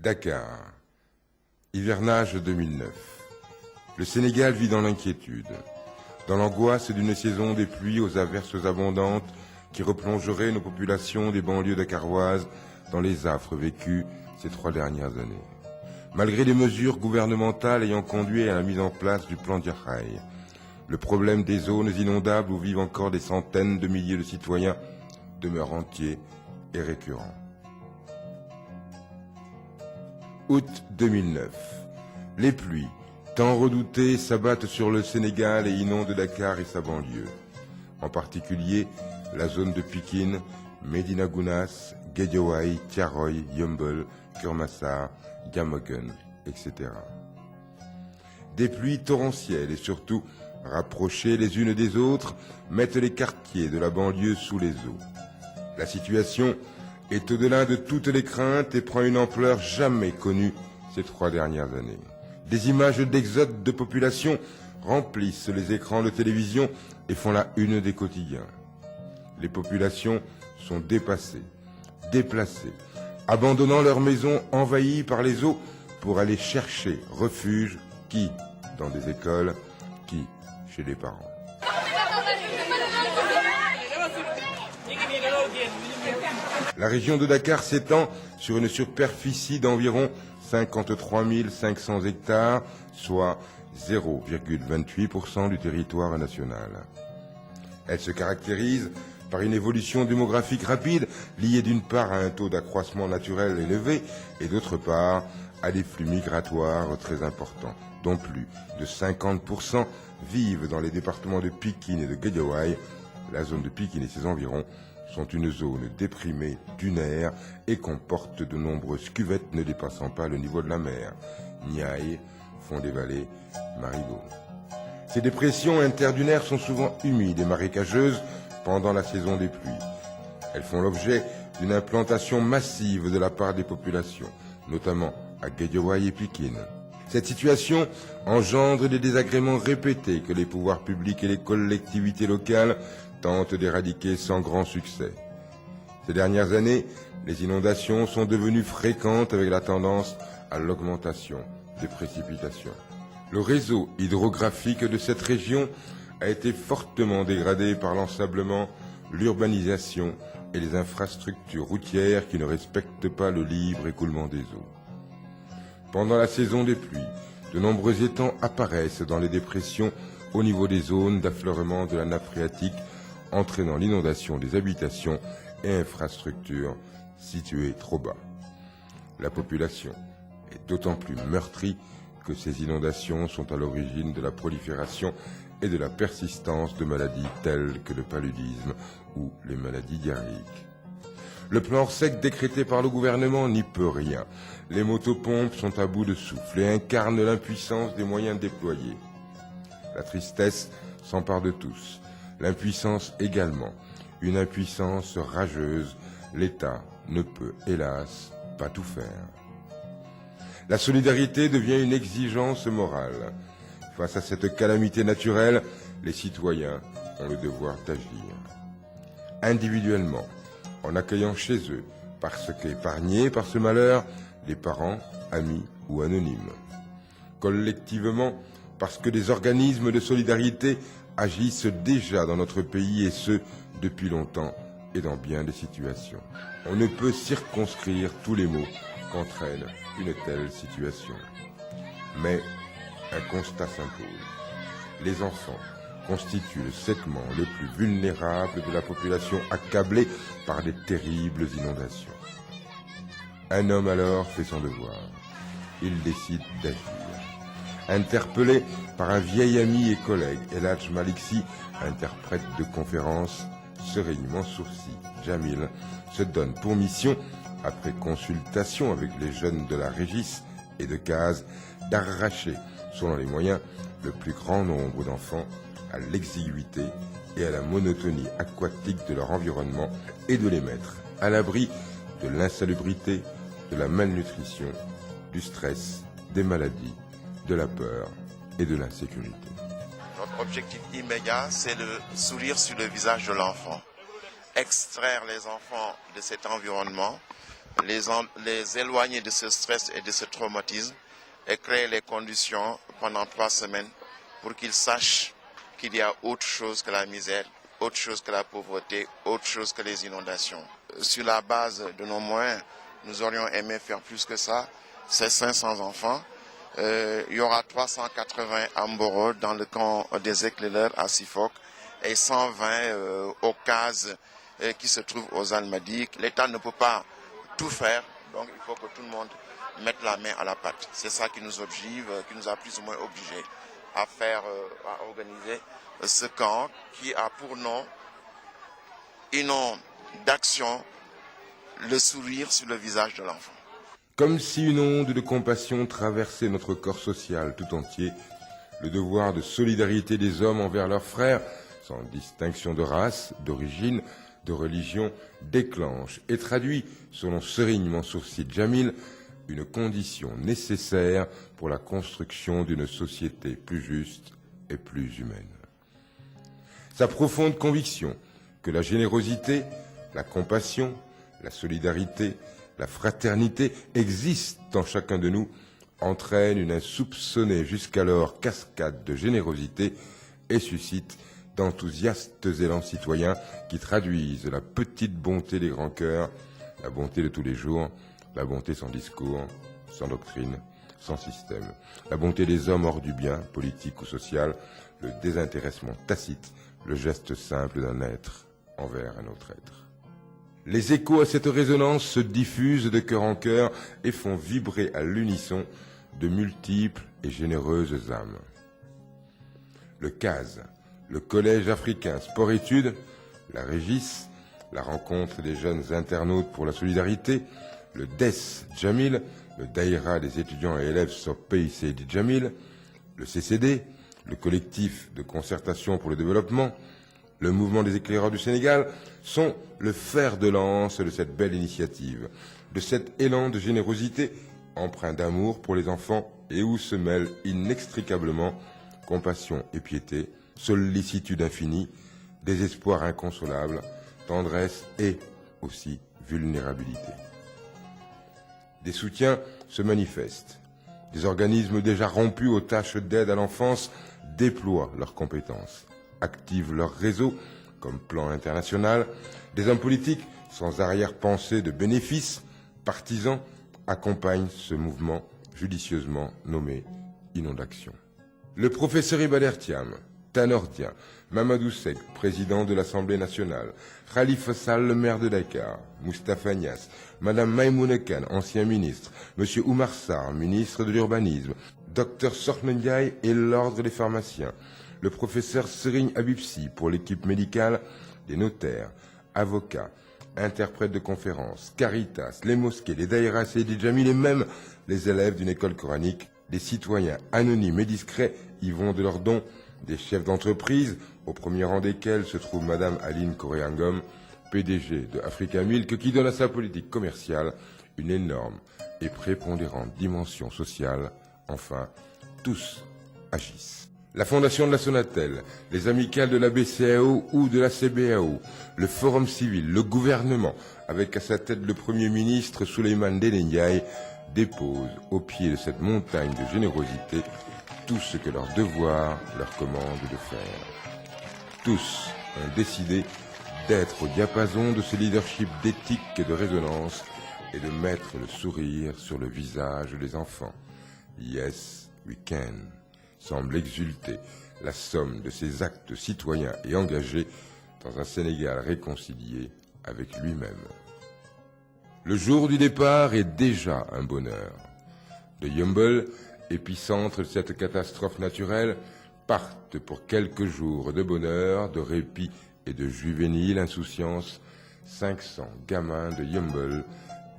Dakar, hivernage 2009. Le Sénégal vit dans l'inquiétude, dans l'angoisse d'une saison des pluies aux averses abondantes qui replongerait nos populations des banlieues dakaroises dans les affres vécues ces 3 dernières années. Malgré les mesures gouvernementales ayant conduit à la mise en place du plan Diakhaï, le problème des zones inondables où vivent encore des centaines de milliers de citoyens demeure entier et récurrent. Août 2009. Les pluies, tant redoutées, s'abattent sur le Sénégal et inondent Dakar et sa banlieue. En particulier, la zone de Pikine, Médina Gounass, Guédiawaye, Thiaroye, Yeumbeul, Keur Massar, Diamaguène, etc. Des pluies torrentielles et surtout rapprochées les unes des autres mettent les quartiers de la banlieue sous les eaux. La situation est au-delà de toutes les craintes et prend une ampleur jamais connue ces 3 dernières années. Des images d'exode de population remplissent les écrans de télévision et font la une des quotidiens. Les populations sont dépassées, déplacées, abandonnant leurs maisons envahies par les eaux pour aller chercher refuge, qui dans des écoles, qui chez les parents. La région de Dakar s'étend sur une superficie d'environ 53 500 hectares, soit 0,28% du territoire national. Elle se caractérise par une évolution démographique rapide, liée d'une part à un taux d'accroissement naturel élevé et d'autre part à des flux migratoires très importants, dont plus de 50% vivent dans les départements de Pikine et de Guédiawaye. La zone de Pikine et ses environs sont une zone déprimée, dunaire et comporte de nombreuses cuvettes ne dépassant pas le niveau de la mer. Niayes, fond des vallées, marigots. Ces dépressions interdunaires sont souvent humides et marécageuses pendant la saison des pluies. Elles font l'objet d'une implantation massive de la part des populations, notamment à Guédiawaye et Pikine. Cette situation engendre des désagréments répétés que les pouvoirs publics et les collectivités locales tentent d'éradiquer sans grand succès. Ces dernières années, les inondations sont devenues fréquentes avec la tendance à l'augmentation des précipitations. Le réseau hydrographique de cette région a été fortement dégradé par l'ensablement, l'urbanisation et les infrastructures routières qui ne respectent pas le libre écoulement des eaux. Pendant la saison des pluies, de nombreux étangs apparaissent dans les dépressions au niveau des zones d'affleurement de la nappe phréatique, entraînant l'inondation des habitations et infrastructures situées trop bas. La population est d'autant plus meurtrie que ces inondations sont à l'origine de la prolifération et de la persistance de maladies telles que le paludisme ou les maladies diarrhéiques. Le plan sec décrété par le gouvernement n'y peut rien. Les motopompes sont à bout de souffle et incarnent l'impuissance des moyens déployés. La tristesse s'empare de tous. L'impuissance également, une impuissance rageuse. L'État ne peut, hélas, pas tout faire. La solidarité devient une exigence morale. Face à cette calamité naturelle, les citoyens ont le devoir d'agir. Individuellement, en accueillant chez eux, parce qu'épargnés par ce malheur, les parents, amis ou anonymes. Collectivement, parce que des organismes de solidarité agissent déjà dans notre pays et ce, depuis longtemps et dans bien des situations. On ne peut circonscrire tous les maux qu'entraîne une telle situation. Mais un constat s'impose. Les enfants constituent le segment le plus vulnérable de la population accablée par les terribles inondations. Un homme alors fait son devoir. Il décide d'agir. Interpellé par un vieil ami et collègue, El Hadj Malick Sy, interprète de conférence, Serigne Mansour Sy Djamil se donne pour mission, après consultation avec les jeunes de la Régis et de Case, d'arracher, selon les moyens, le plus grand nombre d'enfants à l'exiguïté et à la monotonie aquatique de leur environnement et de les mettre à l'abri de l'insalubrité, de la malnutrition, du stress, des maladies, de la peur et de l'insécurité. Notre objectif immédiat, c'est le sourire sur le visage de l'enfant. Extraire les enfants de cet environnement les éloigner de ce stress et de ce traumatisme et créer les conditions pendant 3 semaines pour qu'ils sachent qu'il y a autre chose que la misère, autre chose que la pauvreté, autre chose que les inondations. Sur la base de nos moyens, nous aurions aimé faire plus que ça. C'est 500 enfants. Il y aura 380 à Mboro dans le camp des éclaireurs à Sifok et 120 aux cases qui se trouvent aux Almadies. L'État ne peut pas tout faire, donc il faut que tout le monde mette la main à la pâte. C'est ça qui nous oblige, qui nous a plus ou moins obligés à organiser ce camp qui a pour nom, une nom d'action, le sourire sur le visage de l'enfant. Comme si une onde de compassion traversait notre corps social tout entier, le devoir de solidarité des hommes envers leurs frères, sans distinction de race, d'origine, de religion, déclenche et traduit, selon Serigne Mansour Sy Djamil, une condition nécessaire pour la construction d'une société plus juste et plus humaine. Sa profonde conviction que la générosité, la compassion, la solidarité, la fraternité existent en chacun de nous entraîne une insoupçonnée jusqu'alors cascade de générosité et suscite d'enthousiastes élans citoyens qui traduisent la petite bonté des grands cœurs, la bonté de tous les jours, la bonté sans discours, sans doctrine, sans système, la bonté des hommes hors du bien, politique ou social, le désintéressement tacite, le geste simple d'un être envers un autre être. Les échos à cette résonance se diffusent de cœur en cœur et font vibrer à l'unisson de multiples et généreuses âmes. Le CAS, le Collège africain sport-études, la Régis, la rencontre des jeunes internautes pour la solidarité, le DES Djamil, le Daïra des étudiants et élèves Sopé Seydi Djamil, le CCD, le collectif de concertation pour le développement, le mouvement des éclaireurs du Sénégal sont le fer de lance de cette belle initiative, de cet élan de générosité empreint d'amour pour les enfants et où se mêlent inextricablement compassion et piété, sollicitude infinie, désespoir inconsolable, tendresse et aussi vulnérabilité. Des soutiens se manifestent. Des organismes déjà rompus aux tâches d'aide à l'enfance déploient leurs compétences, activent leurs réseaux comme Plan International. Des hommes politiques sans arrière-pensée de bénéfices, partisans, accompagnent ce mouvement judicieusement nommé Inondation. Le professeur Ibader Thiam, Tanor Dieng, Mamadou Seck, président de l'Assemblée nationale, Khalifa Sall, le maire de Dakar, Moustapha Niasse, Madame Maïmouna Kane, ancien ministre, Monsieur Oumar Sarr, ministre de l'Urbanisme, Dr Sortman Ndiaye et l'Ordre des pharmaciens, le professeur Serigne Habib Sy pour l'équipe médicale, des notaires, avocats, interprètes de conférences, Caritas, les mosquées, les daïras Seydi Djamil et même les élèves d'une école coranique, des citoyens anonymes et discrets y vont de leurs dons, des chefs d'entreprise, au premier rang desquels se trouve Madame Aline Koréangom, PDG de Africa Milk, qui donne à sa politique commerciale une énorme et prépondérante dimension sociale. Enfin, tous agissent. La Fondation de la Sonatel, les amicales de la BCAO ou de la CBAO, le Forum civil, le gouvernement, avec à sa tête le Premier ministre Souleymane Ndéné Ndiaye, déposent au pied de cette montagne de générosité tout ce que leur devoir leur commande de faire. Tous ont décidé d'être au diapason de ce leadership d'éthique et de résonance et de mettre le sourire sur le visage des enfants. Yes, we can, semble exulter la somme de ces actes citoyens et engagés dans un Sénégal réconcilié avec lui-même. Le jour du départ est déjà un bonheur. De Yeumbeul, épicentre de cette catastrophe naturelle, partent pour quelques jours de bonheur, de répit et de juvénile insouciance 500 gamins de Yeumbeul,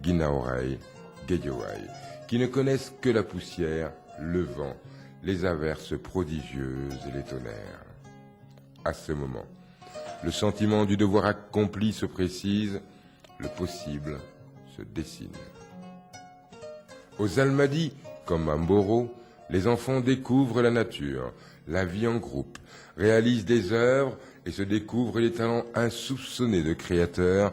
Guinaorai, Guédiawaye, qui ne connaissent que la poussière, le vent, les averses prodigieuses et les tonnerres. À ce moment, le sentiment du devoir accompli se précise, le possible se dessine. Aux Almadies, comme à Mboro, les enfants découvrent la nature, la vie en groupe, réalisent des œuvres et se découvrent les talents insoupçonnés de créateurs,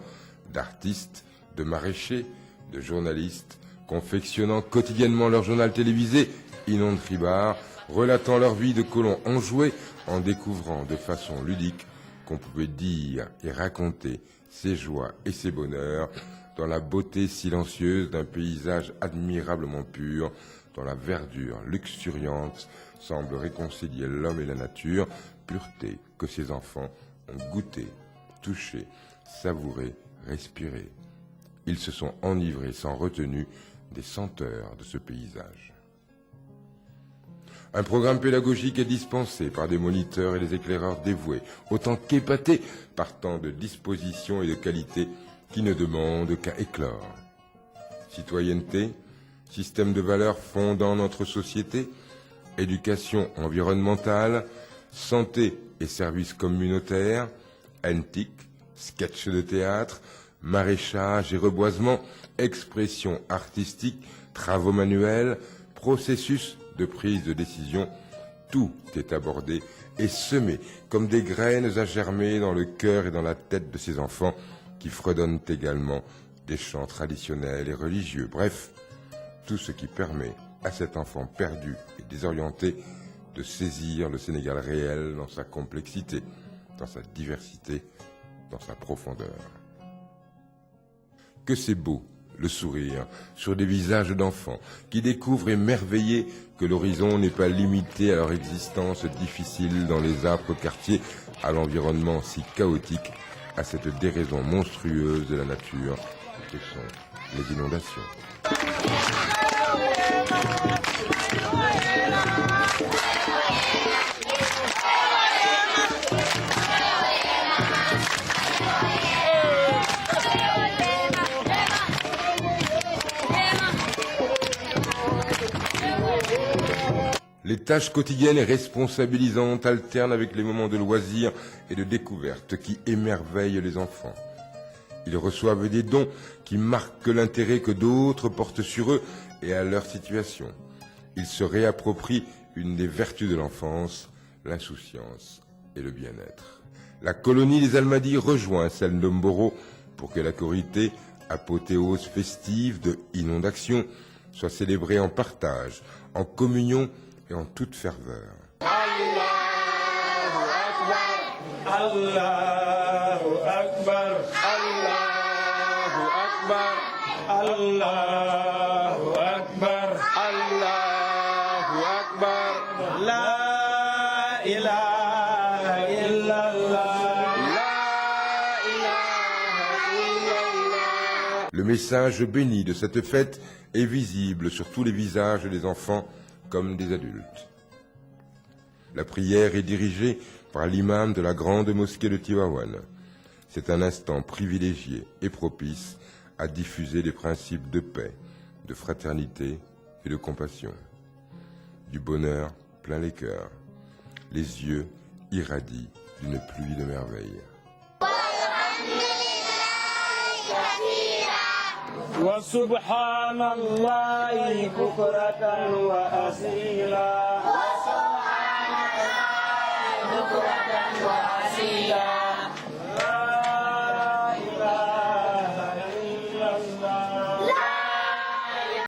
d'artistes, de maraîchers, de journalistes confectionnant quotidiennement leur journal télévisé, Inonde Ribar, relatant leur vie de colons enjoués en découvrant de façon ludique qu'on pouvait dire et raconter ses joies et ses bonheurs dans la beauté silencieuse d'un paysage admirablement pur, dont la verdure luxuriante semble réconcilier l'homme et la nature, pureté que ses enfants ont goûté, touché, savouré, respiré. Ils se sont enivrés sans retenue des senteurs de ce paysage. Un programme pédagogique est dispensé par des moniteurs et des éclaireurs dévoués, autant qu'épatés par tant de dispositions et de qualités qui ne demandent qu'à éclore. Citoyenneté, système de valeurs fondant notre société, éducation environnementale, santé et services communautaires, antiques, sketch de théâtre, maraîchage et reboisement, expression artistique, travaux manuels, processus de prise de décision, tout est abordé et semé comme des graines à germer dans le cœur et dans la tête de ces enfants qui fredonnent également des chants traditionnels et religieux. Bref, tout ce qui permet à cet enfant perdu et désorienté de saisir le Sénégal réel dans sa complexité, dans sa diversité, dans sa profondeur. Que c'est beau, le sourire, sur des visages d'enfants qui découvrent émerveillés que l'horizon n'est pas limité à leur existence difficile dans les âpres quartiers, à l'environnement si chaotique, à cette déraison monstrueuse de la nature que sont les inondations. Les tâches quotidiennes et responsabilisantes alternent avec les moments de loisirs et de découverte qui émerveillent les enfants. Ils reçoivent des dons qui marquent l'intérêt que d'autres portent sur eux et à leur situation. Ils se réapproprient une des vertus de l'enfance, l'insouciance et le bien-être. La colonie des Almadies rejoint celle de Mboro pour que la Korité, apothéose festive de Inondation, soit célébrée en partage, en communion et en toute ferveur. Allahu Akbar, Allahu Akbar, Allahu Akbar, Allahu Akbar, La ilaha illallah, La ilaha illallah. Le message béni de cette fête est visible sur tous les visages des enfants comme des adultes. La prière est dirigée par l'imam de la grande mosquée de Tivaouane. C'est un instant privilégié et propice à diffuser les principes de paix, de fraternité et de compassion. Du bonheur plein les cœurs. Les yeux irradient d'une pluie de merveilles. Wa subhanallahi bukratan wa asila.